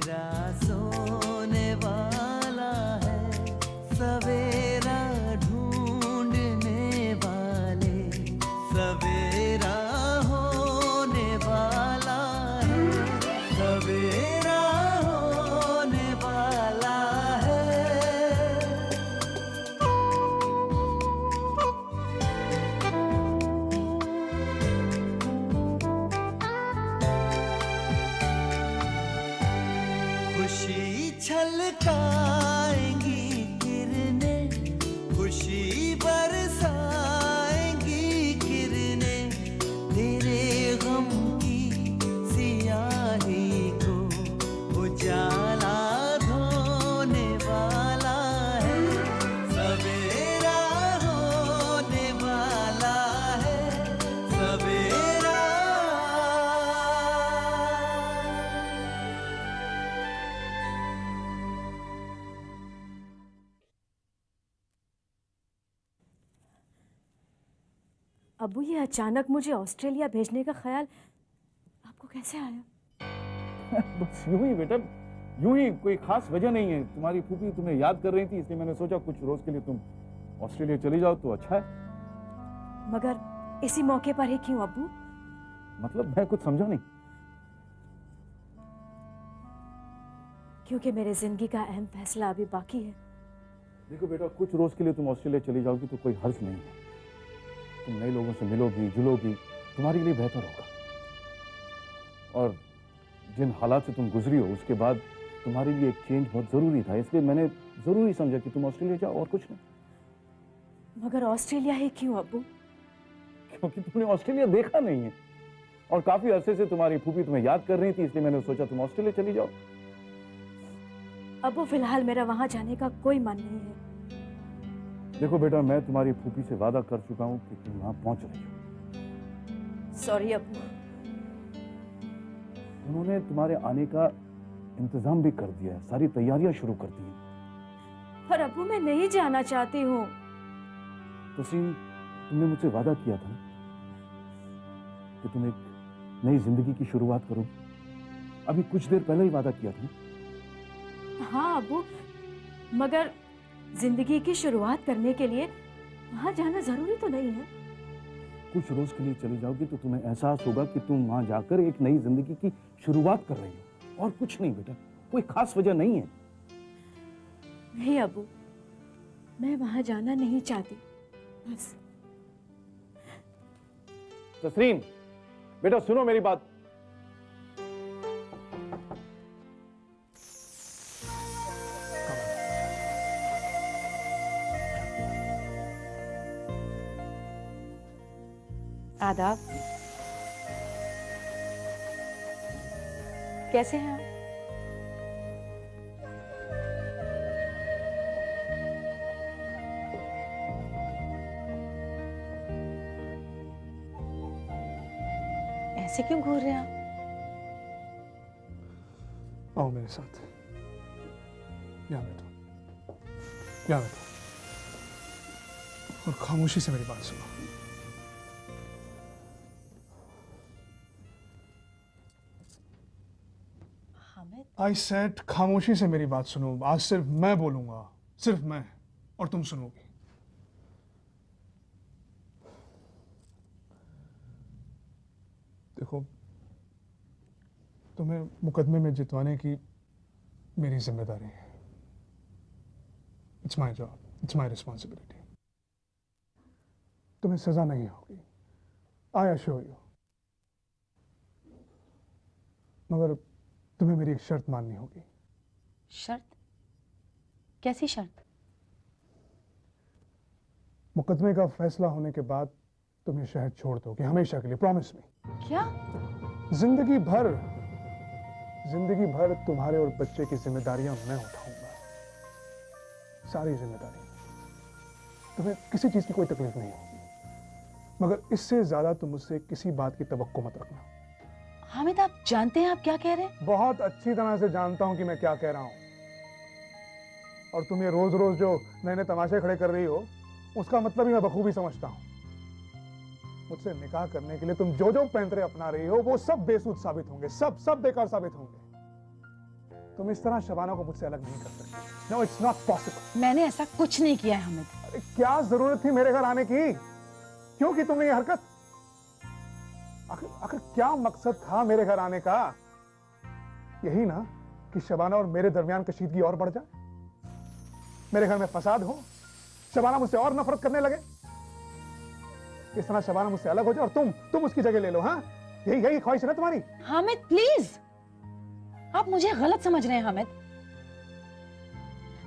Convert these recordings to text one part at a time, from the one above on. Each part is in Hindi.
मेरा सोने वाला है, सवेरा ढूंढने वाले, सवेरा होने वाला है, सवेरा होने वाला है। खुशी छलकाएंगी किरणें, खुशी बरसाएंगी किरणें, तेरे गम की सियाही को उजाला धोने वाला है, सवेरा होने वाला है, सवेरा। अबू, ये अचानक मुझे ऑस्ट्रेलिया भेजने का ख्याल आपको कैसे आया? बस यूं ही बेटा, यूं ही, कोई खास वजह नहीं है। तुम्हारी फूफी तुम्हें याद कर रही थी, इसलिए मैंने सोचा कुछ रोज के लिए तुम ऑस्ट्रेलिया चली जाओ तो अच्छा है। मगर इसी मौके पर ही क्यों अबू? मतलब मैं कुछ समझा नहीं। क्योंकि मेरे जिंदगी का अहम फैसला अभी बाकी है। देखो बेटा, कुछ रोज के लिए तुम ऑस्ट्रेलिया चली जाओगी तो कोई हर्ज नहीं है। तुम नए लोगों से मिलोगी जुलोगी, तुम्हारे लिए बेहतर होगा। और जिन हालात से तुम गुजरी हो उसके बाद तुम्हारे लिए एक चेंज बहुत जरूरी था, इसलिए मैंने जरूरी समझा कि तुम ऑस्ट्रेलिया जाओ, और कुछ नहीं। मगर ऑस्ट्रेलिया ही क्यों अबू? क्योंकि तुमने ऑस्ट्रेलिया देखा नहीं है, और काफी अरसे से तुम्हारी फूफी तुम्हें याद कर रही थी, इसलिए मैंने सोचा तुम ऑस्ट्रेलिया चली जाओ। अबू, फिलहाल मेरा वहां जाने का कोई मन नहीं है। देखो बेटा, मैं तुम्हारी फूफी से वादा कर चुका हूं कि तुम वहां पहुंच रही हो। सॉरी अबू। उन्होंने तुम्हारे आने का इंतजाम भी कर दिया है, सारी तैयारियां शुरू कर दी हैं। पर अबू, मैं नहीं जाना चाहती हूँ। तस्लीम, तुमने मुझसे वादा किया था कि तुम एक नई जिंदगी की शुरुआत करोगी। अभी कुछ देर पहले ही वादा किया था। हाँ अबू, मगर जिंदगी की शुरुआत करने के लिए वहां जाना जरूरी तो नहीं है। कुछ रोज के लिए चली जाओगी तो तुम्हें एहसास होगा कि तुम वहां जाकर एक नई जिंदगी की शुरुआत कर रही हो, और कुछ नहीं बेटा, कोई खास वजह नहीं है। नहीं अबू, मैं वहां जाना नहीं चाहती, बस। तस्लीम बेटा, सुनो मेरी बात। आदाब। कैसे हैं आप? ऐसे क्यों घूर रहे हैं आप? आओ मेरे साथ, यहाँ बैठो, यहाँ बैठो, और खामोशी से मेरी बात सुनो। आई सेड खामोशी से मेरी बात सुनो। आज सिर्फ मैं बोलूंगा, सिर्फ मैं, और तुम सुनोगी। देखो, तुम्हें मुकदमे में जितवाने की मेरी जिम्मेदारी है। It's my job, it's my responsibility. तुम्हें सजा नहीं होगी, आई अश्योर यू। मगर तुम्हें मेरी एक शर्त माननी होगी। शर्त? कैसी शर्त? मुकदमे का फैसला होने के बाद तुम ये शहर छोड़ दोगे, हमेशा के लिए, प्रॉमिस मी। क्या? जिंदगी भर तुम्हारे और बच्चे की जिम्मेदारियां मैं उठाऊंगा, सारी जिम्मेदारी। तुम्हें किसी चीज की कोई तकलीफ नहीं होगी, मगर इससे ज्यादा तुम मुझसे किसी बात की तवक्को मत रखना। हामिद, आप जानते हैं आप क्या कह रहे हैं? बहुत अच्छी तरह से जानता हूं कि मैं क्या कह रहा हूं, और तुम ये रोज रोज जो नए नए तमाशे खड़े कर रही हो, उसका मतलब ही मैं बखूबी समझता हूं। मुझसे निकाह करने के लिए तुम जो पैंतरे अपना रही हो, वो सब बेसूद साबित होंगे, सब बेकार साबित होंगे। तुम इस तरह शबाना को मुझसे अलग नहीं कर सकती। No, it's not possible. मैंने ऐसा कुछ नहीं किया है हामिद। अरे क्या जरूरत थी मेरे घर आने की? क्यों की तुमने ये हरकत? आखिर क्या मकसद था मेरे घर आने का? यही ना कि शबाना और मेरे दरमियान कशीदगी और बढ़ जाए, मेरे घर में फसाद हो, शबाना मुझसे और नफरत करने लगे, इस तरह शबाना मुझसे अलग हो जाए और तुम उसकी जगह ले लो। हाँ, यही ख्वाहिश है ना तुम्हारी? हामिद प्लीज, आप मुझे गलत समझ रहे हैं हामिद।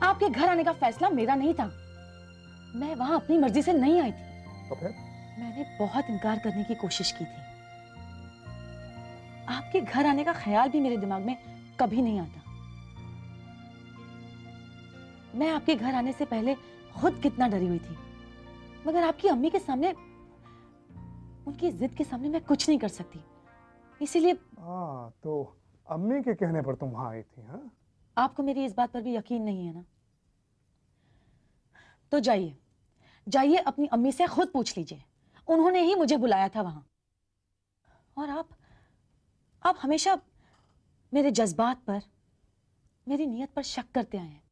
आपके घर आने का फैसला मेरा नहीं था। मैं वहां अपनी मर्जी से नहीं आई थी। तो फिर? मैंने बहुत इनकार करने की कोशिश की थी। आपके घर आने का ख्याल भी मेरे दिमाग में कभी नहीं आता। मैं आपके घर आने से पहले खुद कितना डरी हुई थी, मगर आपकी अम्मी के सामने, उनकी जिद के सामने मैं कुछ नहीं कर सकती। इसीलिए तो अम्मी के कहने पर तुम वहां आई थी? हाँ, आपको मेरी इस बात पर भी यकीन नहीं है ना? तो जाइए जाइए अपनी अम्मी से खुद पूछ लीजिए, उन्होंने ही मुझे बुलाया था वहां। और आप हमेशा मेरे जज्बात पर, मेरी नीयत पर शक करते आए हैं।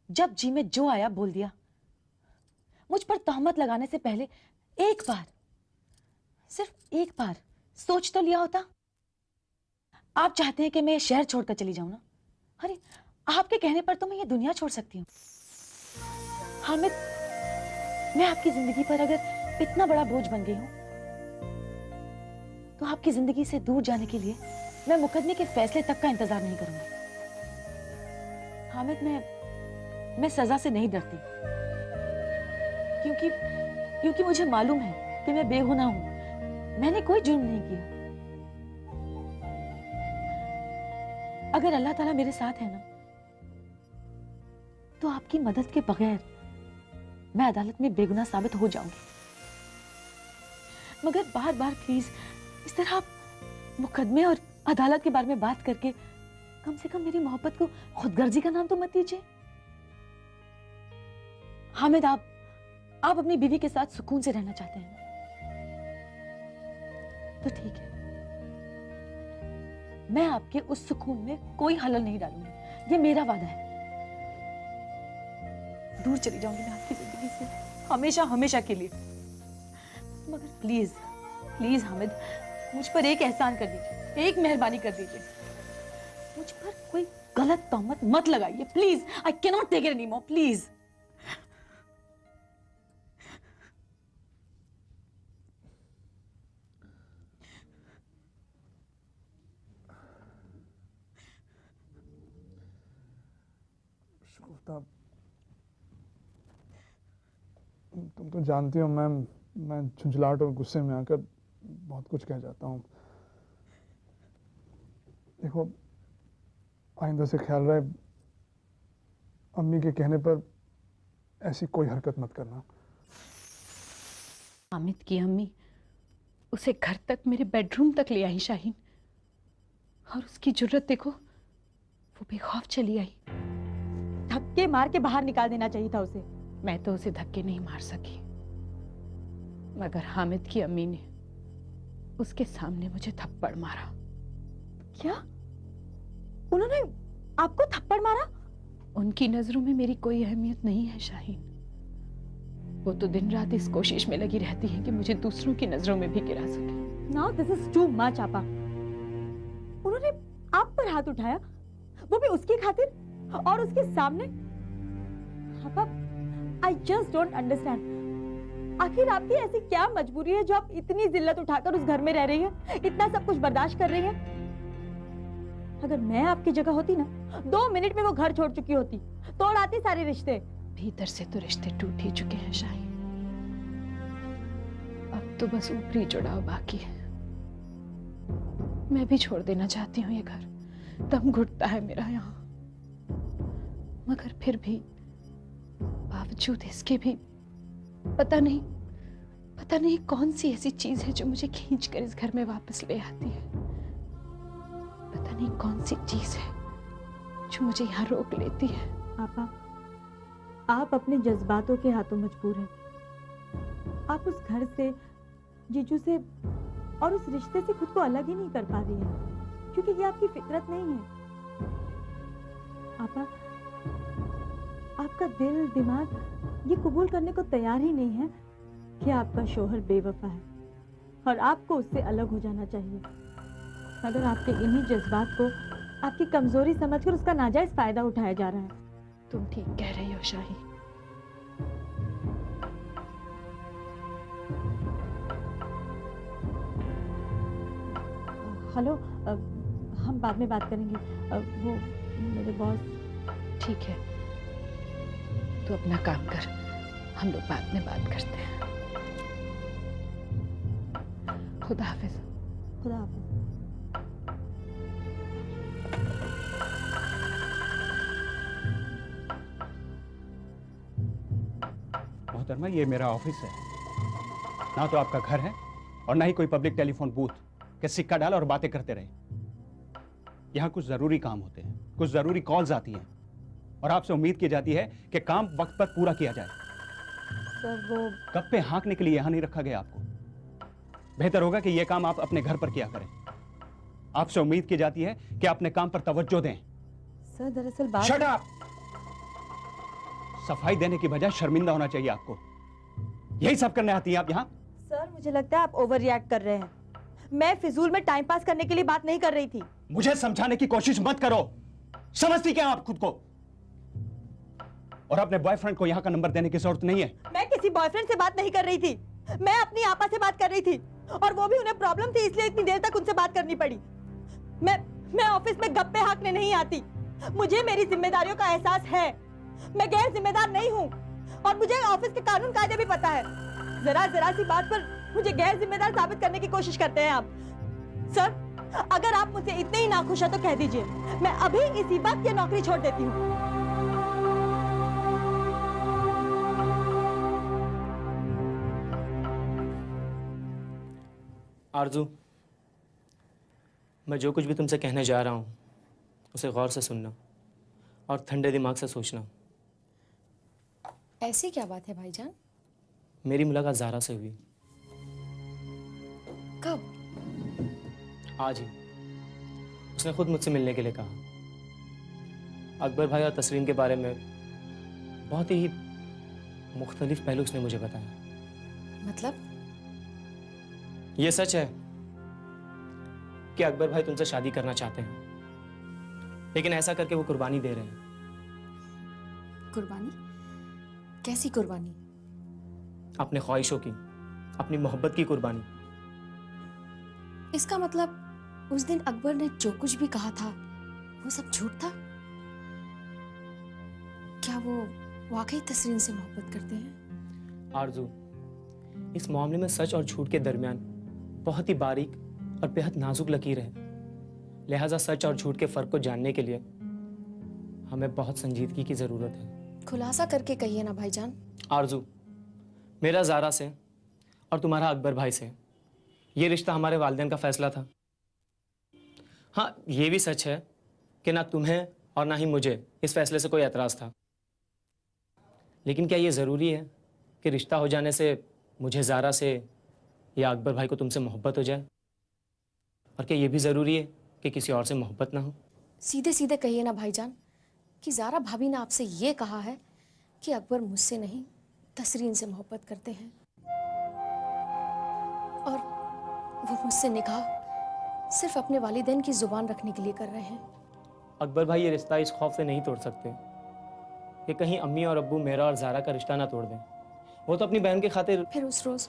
जब जी में जो आया बोल दिया। मुझ पर तहमत लगाने से पहले एक बार, सिर्फ एक बार सोच तो लिया होता। आप चाहते हैं कि मैं ये शहर छोड़कर चली जाऊं ना? अरे आपके कहने पर तो मैं ये दुनिया छोड़ सकती हूँ। हामिद, मैं आपकी जिंदगी पर अगर इतना बड़ा बोझ बन गई हूं, तो आपकी जिंदगी से दूर जाने के लिए मैं मुकदमे के फैसले तक का इंतजार नहीं करूंगी। हामिद, मैं सजा से नहीं डरती, क्योंकि मुझे मालूम है कि मैं बेगुनाह हूं। मैंने कोई जुर्म नहीं किया। अगर अल्लाह ताला मेरे साथ है ना, तो आपकी मदद के बगैर मैं अदालत में बेगुनाह साबित हो जाऊंगी। मगर बार बार प्लीज इस तरह आप मुकदमे और अदालत के बारे में बात करके कम से कम मेरी मोहब्बत को खुदगर्जी का नाम तो मत दीजिए। हामिद, आप अपनी बीवी के साथ सुकून से रहना चाहते हैं तो ठीक है, मैं आपके उस सुकून में कोई हलल नहीं डालूंगी। ये मेरा वादा है। दूर चली जाऊंगी मैं आपकी जिंदगी से हमेशा हमेशा के लिए। मगर प्लीज प्लीज हामिद, मुझ पर एक एहसान कर दीजिए, एक मेहरबानी कर दीजिए। मुझ पर कोई गलत तहमत मत लगाइए please. I can not take it any more, please. Shagufta, तुम तो जानती हो मैं झुंझलाहट और गुस्से में आकर बहुत कुछ कह जाता हूँ। देखो, आइंदा से ख्याल रहे, अम्मी के कहने पर ऐसी कोई हरकत मत करना। हामिद की अम्मी उसे घर तक, मेरे बेडरूम तक ले आई शाहीन, और उसकी जुर्रत देखो, वो बेखौफ चली आई। धक्के मार के बाहर निकाल देना चाहिए था उसे। मैं तो उसे धक्के नहीं मार सकी, मगर हामिद की अम्मी ने उसके सामने मुझे थप्पड़ मारा। क्या? उन्होंने आपको थप्पड़ मारा? उनकी नजरों में मेरी कोई अहमियत नहीं है शाहीन। वो तो दिन रात इस कोशिश में लगी रहती है कि मुझे दूसरों की नजरों में भी गिरा सके। Now this is too much, आपा। उन्होंने आप पर हाथ उठाया, वो भी उसकी खातिर और उसके सामने। आपा, I just don't understand। आखिर आपकी ऐसी क्या मजबूरी है जो आप इतनी जिल्लत उठाकर उस घर में रह रही हैं, इतना सब कुछ बर्दाश्त कर रही हैं? अगर मैं आपकी जगह होती ना, 2 मिनट में वो घर छोड़ चुकी होती, तोड़ आती सारे रिश्ते। भीतर से तो रिश्ते टूट ही चुके हैं शाहीन, अब तो बस ऊपरी जुड़ाव बाकी है। मैं भी छोड़ देना चाहती हूँ ये घर, दम घुटता है मेरा यहाँ। मगर फिर भी, बावजूद इसके भी पता नहीं कौन सी ऐसी चीज है जो मुझे खींच कर इस घर में वापस ले आती है। पता नहीं कौन सी चीज है जो मुझे यहाँ रोक लेती है। आपा, आप अपने जज्बातों के हाथों मजबूर हैं। आप उस घर से, जीजू से और उस रिश्ते से खुद को अलग ही नहीं कर पा रही हैं। क्योंकि ये आपकी फितरत नहीं है। आपा, आपका दिल दिमाग ये कबूल करने को तैयार ही नहीं है कि आपका शोहर बेवफा है और आपको उससे अलग हो जाना चाहिए। मगर आपके इन्हीं जज्बात को आपकी कमजोरी समझकर उसका नाजायज फायदा उठाया जा रहा है। तुम ठीक कह रही हो शाही। हेलो, हम बाद में बात करेंगे। वो मेरे बॉस। ठीक है, तू अपना काम कर, हम लोग बाद में बात करते हैं। खुदा हाफिज। खुदा हाफिज। मोहतरमा, ये मेरा ऑफिस है, ना तो आपका घर है और ना ही कोई पब्लिक टेलीफोन बूथ कि सिक्का डाल और बातें करते रहे। यहाँ कुछ जरूरी काम होते हैं, कुछ जरूरी कॉल्स आती हैं और आपसे उम्मीद की जाती है कि काम वक्त पर पूरा किया जाए। सर वो गप्पे हाँकने के लिए यहाँ नहीं रखा गया आपको। बेहतर होगा कि यह काम आप अपने घर पर किया करें। आपसे उम्मीद की जाती है कि अपने काम पर तवज्जो दें। सर दरअसल बात शट अप! सफाई देने की बजाय शर्मिंदा होना चाहिए आपको। यही सब करने आती हैं आप यहाँ? सर मुझे लगता है आप ओवर रिएक्ट कर रहे हैं। मैं फिजूल में टाइम पास करने के लिए बात नहीं कर रही थी। मुझे समझाने की कोशिश मत करो। समझती क्या आप खुद को? और अपने बॉयफ्रेंड को यहाँ का नंबर देने की जरूरत नहीं है। मैं किसी बॉयफ्रेंड से बात नहीं कर रही थी, मैं अपनी आपा से बात कर रही थी और वो भी उन्हें प्रॉब्लम थी इसलिए इतनी देर तक उनसे बात करनी पड़ी। मैं ऑफिस में गप्पे हाँकने नहीं आती। मुझे मेरी जिम्मेदारियों का एहसास है। मैं गैर जिम्मेदार नहीं हूँ और मुझे ऑफिस के कानून कायदे भी पता है। जरा सी बात पर मुझे गैर जिम्मेदार साबित करने की कोशिश करते हैं आप। सर, अगर आप मुझसे इतने ही नाखुश हैं तो कह दीजिए, मैं अभी इसी वक्त ये नौकरी छोड़ देती हूँ। आरजू, मैं जो कुछ भी तुमसे कहने जा रहा हूँ उसे गौर से सुनना और ठंडे दिमाग से सोचना। ऐसी क्या बात है भाईजान? मेरी मुलाकात ज़ारा से हुई कब? आज ही। उसने खुद मुझसे मिलने के लिए कहा। अकबर भाई और तस्रीन के बारे में बहुत ही मुख्तलिफ पहलू उसने मुझे बताया। मतलब? ये सच है कि अकबर भाई तुमसे शादी करना चाहते हैं, लेकिन ऐसा करके वो कुर्बानी दे रहे हैं। कुर्बानी? कैसी कुर्बानी? अपने ख्वाहिशों की, अपनी मोहब्बत की कुर्बानी। इसका मतलब उस दिन अकबर ने जो कुछ भी कहा था वो सब झूठ था? क्या वो वाकई तस्रीन से मोहब्बत करते हैं? आरजू, इस मामले में सच और झूठ के दरमियान बहुत ही बारीक और बेहद नाजुक लकीर है। लिहाजा सच और झूठ के फर्क को जानने के लिए हमें बहुत संजीदगी की जरूरत है। खुलासा करके कहिए ना भाईजान। आरजू, मेरा ज़ारा से और तुम्हारा अकबर भाई से ये रिश्ता हमारे वालिदैन का फैसला था। हाँ, ये भी सच है कि ना तुम्हें और ना ही मुझे इस फैसले से कोई एतराज़ था। लेकिन क्या ये ज़रूरी है कि रिश्ता हो जाने से मुझे ज़ारा से या अकबर भाई को तुमसे मोहब्बत हो जाए? और क्या ये भी ज़रूरी है कि किसी और से मोहब्बत ना हो? सीधे सीधे कहिए ना भाईजान कि ज़ारा भाभी ने आपसे ये कहा है कि अकबर मुझसे नहीं तसरीन से मोहब्बत करते हैं और वो मुझसे निकाह सिर्फ अपने वालिदैन की जुबान रखने के लिए कर रहे हैं। अकबर भाई ये रिश्ता इस खौफ से नहीं तोड़ सकते कि कहीं अम्मी और अब्बू मेरा और ज़ारा का रिश्ता ना तोड़ दें। वो तो अपनी बहन के खातिर। फिर उस रोज़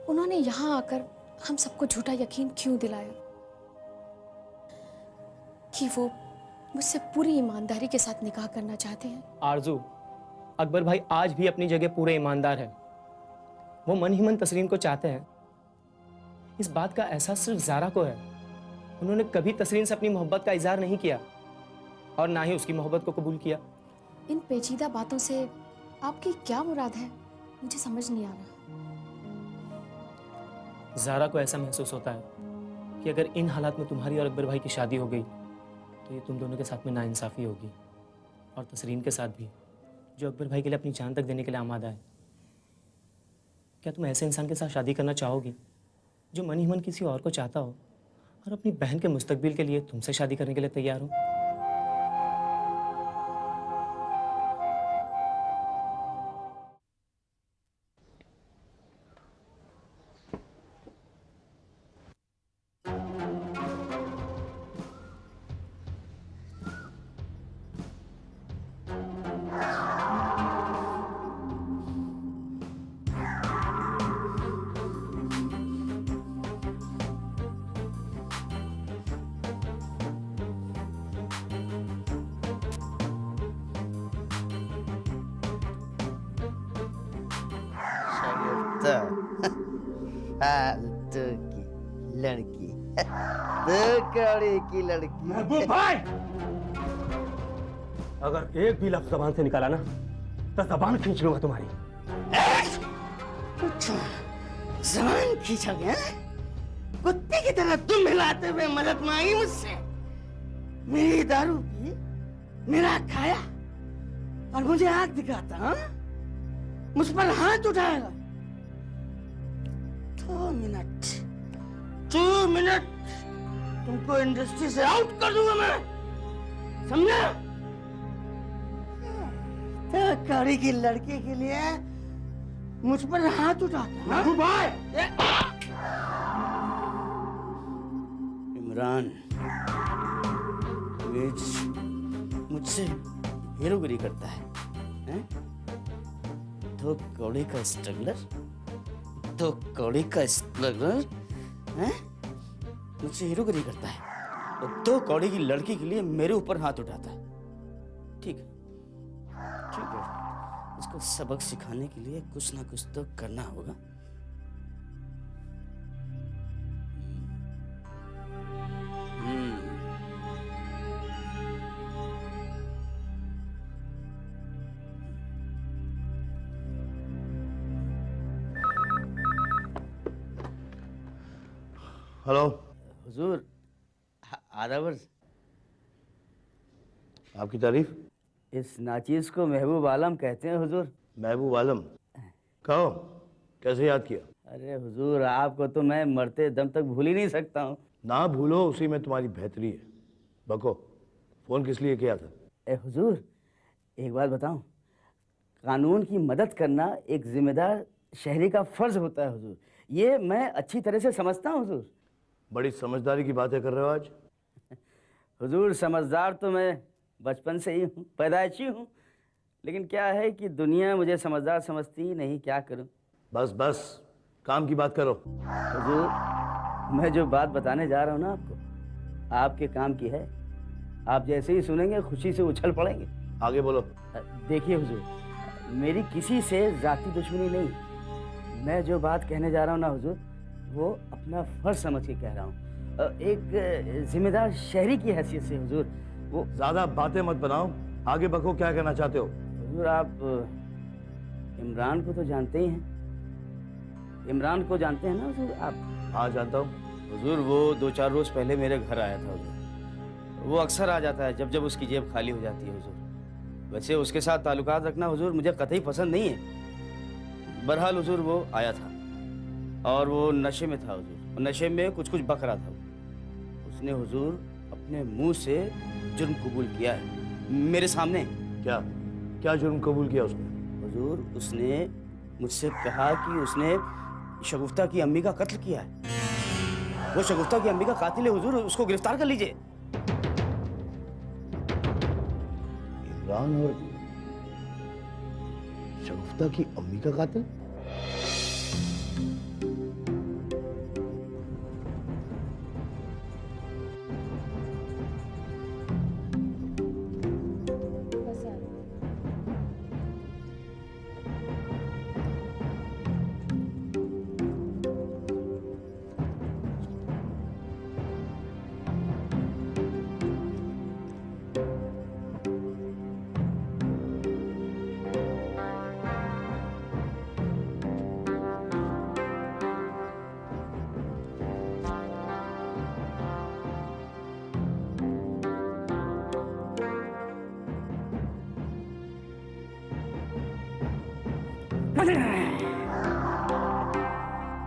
उन्होंने यहाँ आकर हम सबको झूठा यकीन क्यों दिलाया कि वो मुझसे पूरी ईमानदारी के साथ निकाह करना चाहते हैं? आरजू, अकबर भाई आज भी अपनी जगह पूरे ईमानदार है। वो मन ही मन तस्रीन को चाहते हैं। इस बात का एहसास सिर्फ ज़ारा को है। उन्होंने कभी तस्रीन से अपनी मोहब्बत का इजहार नहीं किया और ना ही उसकी मोहब्बत को कबूल किया। इन पेचीदा बातों से आपकी क्या मुराद है, मुझे समझ नहीं आ रहा। ज़ारा को ऐसा महसूस होता है कि अगर इन हालात में तुम्हारी और अकबर भाई की शादी हो गई तो ये तुम दोनों के साथ में नाइंसाफ़ी होगी और तस्रीन के साथ भी, जो अकबर भाई के लिए अपनी जान तक देने के लिए आमादा है। क्या तुम ऐसे इंसान के साथ शादी करना चाहोगी जो मन ही मन किसी और को चाहता हो और अपनी बहन के मुस्तकबिल के लिए तुमसे शादी करने के लिए तैयार हूँ। शगुफ्ता फालतू की लड़की दो कौड़ी की लड़की। महबूब भाई, अगर एक भी लफ्ज जबान से निकाला ना तो जबान खींच लूंगा तुम्हारी। जबान खींचोगे हाँ? कुत्ते की तरह तुम हिलाते हुए मदद मांगी मुझसे, मेरी दारू पी, मेरा खाया और मुझे आग दिखाता हाँ? मुझ पर हाथ उठाएगा। 2 मिनट तुमको इंडस्ट्री से आउट कर दूंगा मैं, समझा? तो कौड़ी की लड़की के लिए मुझ पर हाथ उठाता हाँ? भाई इमरान मुझसे हीरोगिरी करता है, हैं? दो कौड़ी का स्ट्रगलर, दो कौड़ी का स्ट्रगलर हैं? मुझसे हीरोगिरी करता है और 2 कौड़ी की लड़की के लिए मेरे ऊपर हाथ उठाता है। ठीक है, ठीक है, इसको सबक सिखाने के लिए कुछ ना कुछ तो करना होगा। हेलो हुजूर आदाबर, आपकी तारीफ। इस नाचीज को महबूब आलम कहते हैं हुजूर। महबूब आलम, कहो कैसे याद किया? अरे हुजूर, आपको तो मैं मरते दम तक भूल ही नहीं सकता हूँ। ना भूलो, उसी में तुम्हारी बेहतरी है। बको, फोन किस लिए किया था? हुजूर एक बात बताऊं, कानून की मदद करना एक जिम्मेदार शहरी का फर्ज होता है हुजूर। ये मैं अच्छी तरह से समझता हूँ हुजूर। बड़ी समझदारी की बातें कर रहे हो आज। हुजूर समझदार तो मैं बचपन से ही हूँ, पैदाइशी हूँ, लेकिन क्या है कि दुनिया मुझे समझदार समझती ही नहीं, क्या करूँ। बस बस, काम की बात करो। हुजूर मैं जो बात बताने जा रहा हूँ ना आपको, आपके काम की है। आप जैसे ही सुनेंगे खुशी से उछल पड़ेंगे। आगे बोलो। देखिए हुजूर, मेरी किसी से जाती दुश्मनी नहीं। मैं जो बात कहने जा रहा हूँ ना हुजूर, वो अपना फर्ज समझ के कह रहा हूँ, एक जिम्मेदार शहरी की हैसियत से हुजूर। वो ज्यादा बातें मत बनाओ, आगे बको, क्या कहना चाहते हो? हुजूर आप इमरान को तो जानते ही हैं। इमरान को जानते हैं ना हुजूर आप? हाँ जानता हूँ हुजूर। वो 2-4 रोज पहले मेरे घर आया था हुजूर। वो अक्सर आ जाता है जब जब उसकी जेब खाली हो जाती है हुजूर। वैसे उसके साथ ताल्लुकात रखना हुजूर मुझे कतई पसंद नहीं है। बहरहाल हुजूर वो आया था और वो नशे में था हुजूर। नशे में कुछ कुछ बक रहा था। उसने हुजूर अपने मुंह से जुर्म कबूल किया है मेरे सामने। क्या क्या जुर्म कबूल किया उसने? हुजूर उसने मुझसे कहा कि उसने शगुफ्ता की अम्मी का कत्ल किया है। वो शगुफ्ता की अम्मी का कातिल है हुजूर, उसको गिरफ्तार कर लीजिए। इमरान और शगुफ्ता की अम्मी का कातिल?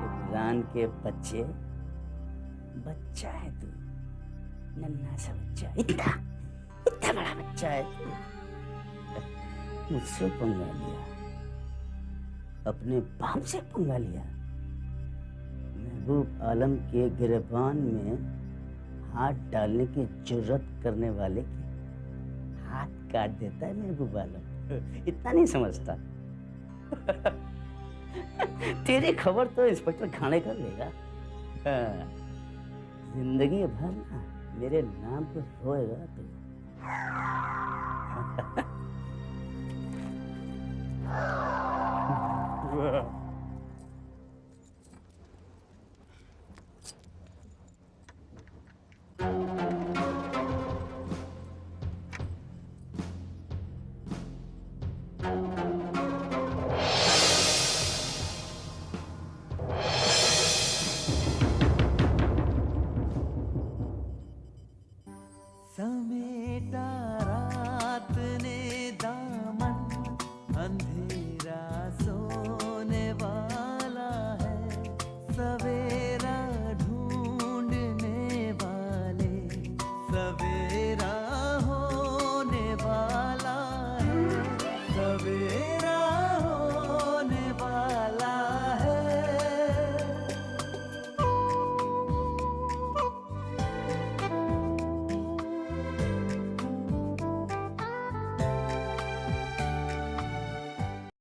इमरान के बच्चे बच्चा है तू, नन्हा सा बच्चा, इतना इतना बड़ा बच्चा है तू। मुझसे पंगा लिया, अपने बाप से पंगा लिया। महबूब आलम के गिरबान में हाथ डालने की जुर्रत करने वाले के हाथ काट देता है महबूब आलम, इतना नहीं समझता। तेरी खबर तो इंस्पेक्टर खाने कर लेगा। हाँ, जिंदगी भर ना मेरे नाम पे रोएगा तू।